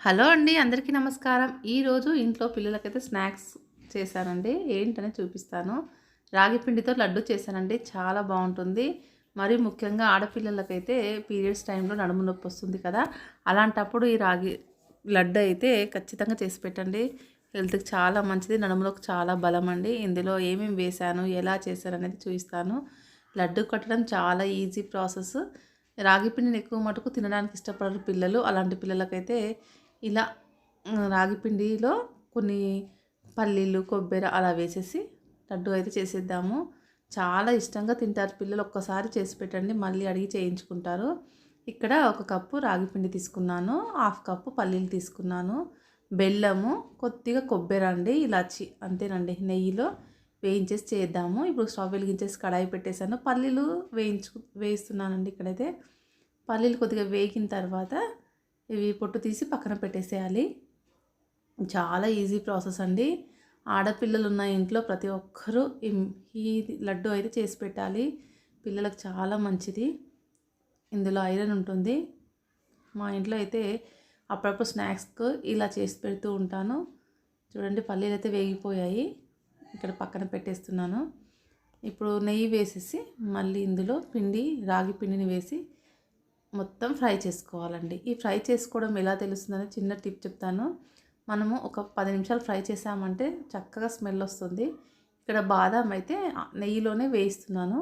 Hello అండి, అందరికీ నమస్కారం. ఈరోజు ఇంట్లో పిల్లలకైతే స్నాక్స్ చేశానండి. ఏంటనే చూపిస్తాను. రాగి పిండితో లడ్డు చేశానండి. చాలా బాగుంటుంది. మరి ముఖ్యంగా ఆడపిల్లలకైతే పీరియడ్స్ టైంలో నడుము నొప్పి వస్తుంది కదా, అలాంటప్పుడు ఈ రాగి లడ్డు అయితే ఖచ్చితంగా చేసి పెట్టండి. హెల్త్కి చాలా మంచిది, నడుములోకి చాలా బలం అండి. ఇందులో ఏమేమి వేశాను, ఎలా చేశాను అనేది చూపిస్తాను. లడ్డు కట్టడం చాలా ఈజీ ప్రాసెస్. రాగి పిండిని ఎక్కువ మటుకు తినడానికి ఇష్టపడరు పిల్లలు. అలాంటి పిల్లలకైతే ఇలా రాగి పిండిలో కొన్ని పల్లీలు, కొబ్బరి అలా వేసేసి లడ్డు అయితే చేసేద్దాము. చాలా ఇష్టంగా తింటారు పిల్లలు. ఒక్కసారి చేసి పెట్టండి, మళ్ళీ అడిగి చేయించుకుంటారు. ఇక్కడ 1 కప్పు రాగి పిండి తీసుకున్నాను, 1/2 కప్పు పల్లీలు తీసుకున్నాను, బెల్లము, కొద్దిగా కొబ్బరి అండి, ఇలాచి అంతేనండి. నెయ్యిలో వేయించేసి చేద్దాము. ఇప్పుడు స్టవ్ వెలిగించేసి కడాయి పెట్టేశాను. పల్లీలు వేయిస్తున్నానండి. ఇక్కడైతే పల్లీలు కొద్దిగా వేగిన తర్వాత ఇవి పొట్టు తీసి పక్కన పెట్టేసేయాలి. చాలా ఈజీ ప్రాసెస్ అండి. ఆడపిల్లలు ఉన్న ఇంట్లో ప్రతి ఒక్కరూ ఈ లడ్డు అయితే చేసి పెట్టాలి. పిల్లలకు చాలా మంచిది. ఇందులో ఐరన్ ఉంటుంది. మా ఇంట్లో అయితే అప్పుడప్పుడు స్నాక్స్కు ఇలా చేసి పెడుతూ ఉంటాను. చూడండి, పల్లీలు అయితే వేగిపోయాయి. ఇక్కడ పక్కన పెట్టేస్తున్నాను. ఇప్పుడు నెయ్యి వేసేసి మళ్ళీ ఇందులో రాగి పిండిని వేసి మొత్తం ఫ్రై చేసుకోవాలండి. ఈ ఫ్రై చేసుకోవడం ఎలా తెలుస్తుందని చిన్న టిప్ చెప్తాను. మనము ఒక 10 నిమిషాలు ఫ్రై చేసామంటే చక్కగా స్మెల్ వస్తుంది. ఇక్కడ బాదాం అయితే నెయ్యిలోనే వేయిస్తున్నాను.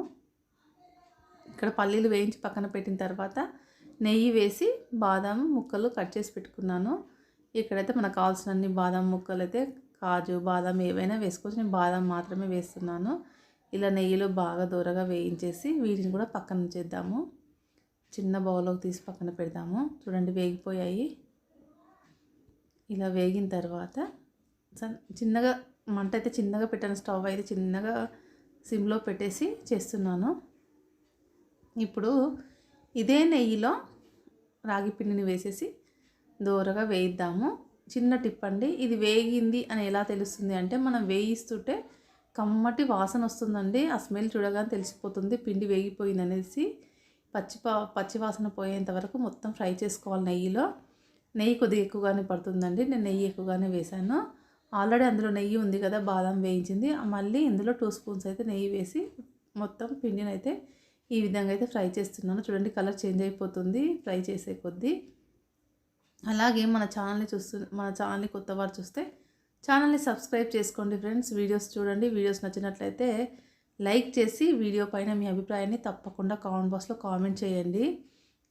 ఇక్కడ పల్లీలు వేయించి పక్కన పెట్టిన తర్వాత నెయ్యి వేసి బాదాం ముక్కలు కట్ చేసి పెట్టుకున్నాను. ఇక్కడైతే మనకు కావాల్సిన అన్ని బాదాం ముక్కలు అయితే కాజు, బాదాం ఏవైనా వేసుకోవచ్చు. నేను బాదాం మాత్రమే వేస్తున్నాను. ఇలా నెయ్యిలో బాగా దూరగా వేయించేసి వీటిని కూడా పక్కన ఉంచేద్దాము. చిన్న బౌల్లోకి తీసి పక్కన పెడదాము. చూడండి, వేగిపోయాయి. ఇలా వేగిన తర్వాత చిన్నగా మంట అయితే చిన్నగా పెట్టాను. స్టవ్ అయితే చిన్నగా సిమ్లో పెట్టేసి చేస్తున్నాను. ఇప్పుడు ఇదే నెయ్యిలో రాగి పిండిని వేసేసి దూరగా వేయిద్దాము. చిన్న టిప్ అండి, ఇది వేగింది అని ఎలా తెలుస్తుంది అంటే మనం వేయిస్తుంటే కమ్మటి వాసన వస్తుందండి. ఆ స్మెల్ చూడగానే తెలిసిపోతుంది పిండి వేగిపోయింది అనేసి. పచ్చి వాసన పోయేంత వరకు మొత్తం ఫ్రై చేసుకోవాలి నెయ్యిలో. నెయ్యి కొద్దిగా ఎక్కువగానే పడుతుందండి. నేను నెయ్యి ఎక్కువగానే వేశాను. ఆల్రెడీ అందులో నెయ్యి ఉంది కదా, బాదం వేయించింది. మళ్ళీ ఇందులో 2 స్పూన్స్ అయితే నెయ్యి వేసి మొత్తం పిండిని అయితే ఈ విధంగా అయితే ఫ్రై చేస్తున్నాను. చూడండి, కలర్ చేంజ్ అయిపోతుంది ఫ్రై చేసే కొద్దీ. అలాగే మన ఛానల్ని కొత్తవారు చూస్తే ఛానల్ని సబ్స్క్రైబ్ చేసుకోండి ఫ్రెండ్స్. వీడియోస్ చూడండి. వీడియోస్ నచ్చినట్లయితే లైక్ చేసి వీడియో పైన మీ అభిప్రాయాన్ని తప్పకుండా కామెంట్ బాక్స్లో కామెంట్ చేయండి.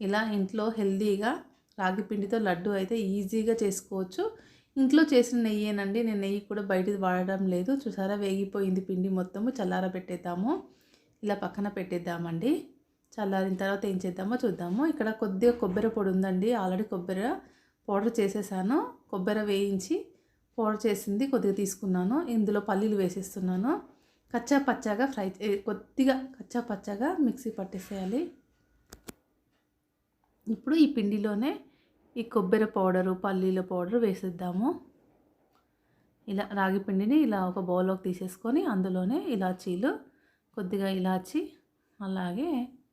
ఇలా ఇంట్లో హెల్తీగా రాగి పిండితో లడ్డు అయితే ఈజీగా చేసుకోవచ్చు. ఇంట్లో చేసిన నెయ్యేనండి. నేను నెయ్యి కూడా బయటది వాడడం లేదు. చూసారా, వేగిపోయింది పిండి మొత్తము. పెట్టేద్దాము. ఇలా పక్కన పెట్టేద్దామండి. చల్లారిన తర్వాత ఏం చేద్దామో చూద్దాము. ఇక్కడ కొద్దిగా కొబ్బరి పొడి ఉందండి. ఆల్రెడీ కొబ్బరి పౌడర్ చేసేసాను. కొబ్బరి వేయించి పౌడర్ చేసింది కొద్దిగా తీసుకున్నాను. ఇందులో పల్లీలు వేసేస్తున్నాను. కొద్దిగా కచ్చా పచ్చాగా మిక్సీ పట్టేసేయాలి. ఇప్పుడు ఈ పిండిలోనే ఈ కొబ్బరి పౌడరు, పల్లీల పౌడరు వేసేద్దాము. ఇలా రాగి పిండిని ఇలా ఒక బౌల్లోకి తీసేసుకొని అందులోనే కొద్దిగా ఇలాచి, అలాగే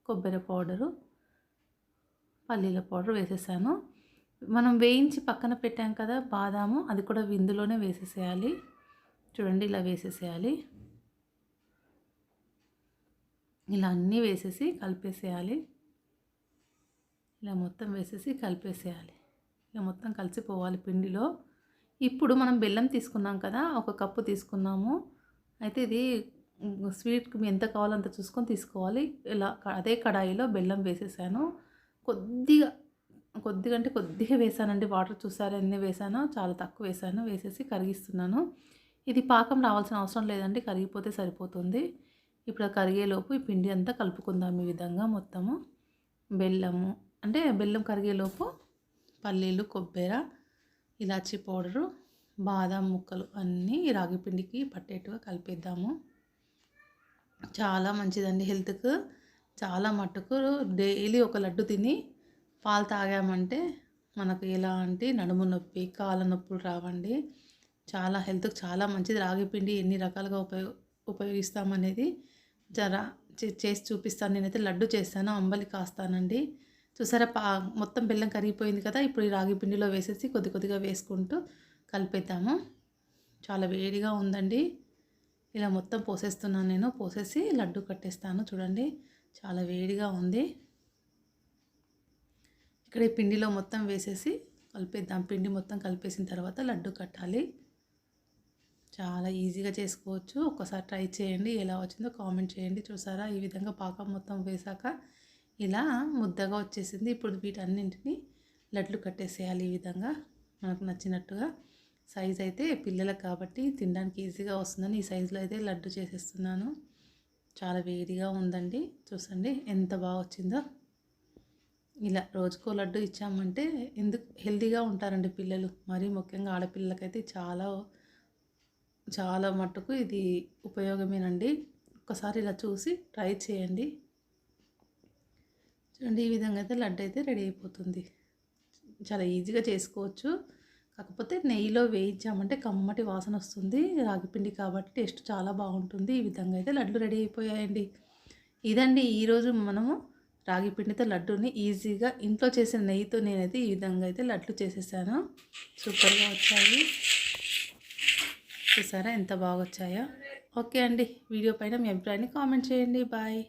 కొబ్బరి పౌడరు, పల్లీల పౌడర్ వేసేసాను. మనం వేయించి పక్కన పెట్టాం కదా బాదాము, అది కూడా ఇందులోనే వేసేసేయాలి. చూడండి, ఇలా వేసేసేయాలి. ఇలా అన్నీ వేసేసి కలిపేసేయాలి. ఇలా మొత్తం వేసేసి కలిపేసేయాలి. ఇలా మొత్తం కలిసిపోవాలి పిండిలో. ఇప్పుడు మనం బెల్లం తీసుకున్నాం కదా, 1 కప్పు తీసుకున్నాము. అయితే ఇది స్వీట్కి ఎంత కావాలో అంత చూసుకొని తీసుకోవాలి. ఇలా అదే కడాయిలో బెల్లం వేసేసాను. కొద్దిగా అంటే కొద్దిగా వేసానండి. వాటర్ చూసారా ఎన్ని వేసానో, చాలా తక్కువ వేసాను. వేసేసి కరిగిస్తున్నాను. ఇది పాకం రావాల్సిన అవసరం లేదండి, కరిగిపోతే సరిపోతుంది. ఇప్పుడు కరిగేలోపు ఈ పిండి అంతా కలుపుకుందాం. ఈ విధంగా మొత్తము బెల్లం కరిగేలోపు పల్లీలు, కొబ్బరి, ఇలాచీ పౌడరు, బాదం ముక్కలు అన్నీ రాగి పిండికి పట్టేట్టుగా కలిపేద్దాము. చాలా మంచిదండి హెల్త్కు. చాలా మట్టుకు డైలీ ఒక లడ్డు తిని పాలు తాగామంటే మనకు ఎలాంటి నడుము నొప్పి, కాళ్ళ నొప్పులు రావండి. చాలా హెల్త్కి చాలా మంచిది. రాగి పిండి ఎన్ని రకాలుగా ఉపయోగిస్తామనేది చేసి చూపిస్తాను. నేనైతే లడ్డు చేస్తాను, అంబలి కాస్తానండి. చూసారా మొత్తం బెల్లం కరిగిపోయింది కదా. ఇప్పుడు ఈ రాగి పిండిలో వేసేసి కొద్ది కొద్దిగా వేసుకుంటూ కలిపేద్దాము. చాలా వేడిగా ఉందండి. ఇలా మొత్తం పోసేస్తున్నాను నేను. పోసేసి లడ్డు కట్టేస్తాను. చూడండి చాలా వేడిగా ఉంది. ఇక్కడ ఈ పిండిలో మొత్తం వేసేసి కలిపేద్దాం. పిండి మొత్తం కలిపేసిన తర్వాత లడ్డు కట్టాలి. చాలా ఈజీగా చేసుకోవచ్చు. ఒక్కసారి ట్రై చేయండి. ఎలా వచ్చిందో కామెంట్ చేయండి. చూసారా ఈ విధంగా పాకం మొత్తం వేసాక ఇలా ముద్దగా వచ్చేసింది. ఇప్పుడు వీటన్నింటినీ లడ్లు కట్టేసేయాలి. ఈ విధంగా మనకు నచ్చినట్టుగా. సైజ్ అయితే పిల్లలకు కాబట్టి తినడానికి ఈజీగా వస్తుందని ఈ సైజులో అయితే లడ్డు చేసేస్తున్నాను. చాలా వేడిగా ఉందండి. చూసండి ఎంత బాగా వచ్చిందో. ఇలా రోజుకో లడ్డు ఇచ్చామంటే ఎందుకు హెల్తీగా ఉంటారండి పిల్లలు. మరీ ముఖ్యంగా ఆడపిల్లలకైతే చాలా మట్టుకు ఇది ఉపయోగమేనండి. ఒక్కసారి ఇలా చూసి ట్రై చేయండి. చూడండి ఈ విధంగా అయితే లడ్డు అయితే రెడీ అయిపోతుంది. చాలా ఈజీగా చేసుకోవచ్చు. కాకపోతే నెయ్యిలో వేయించామంటే కమ్మటి వాసన వస్తుంది. రాగిపిండి కాబట్టి టేస్ట్ చాలా బాగుంటుంది. ఈ విధంగా అయితే లడ్డు రెడీ అయిపోయాయండి. ఇదండి ఈరోజు మనము రాగి పిండితో లడ్డూని ఈజీగా ఇంట్లో చేసిన నెయ్యితో నేనైతే ఈ విధంగా అయితే లడ్డు చేసేసాను. సూపర్గా వచ్చాయి. చూసారా ఎంత బాగా వచ్చాయో. ఓకే అండి. వీడియో పైన మీ అభిప్రాయాన్ని కామెంట్ చేయండి. బాయ్.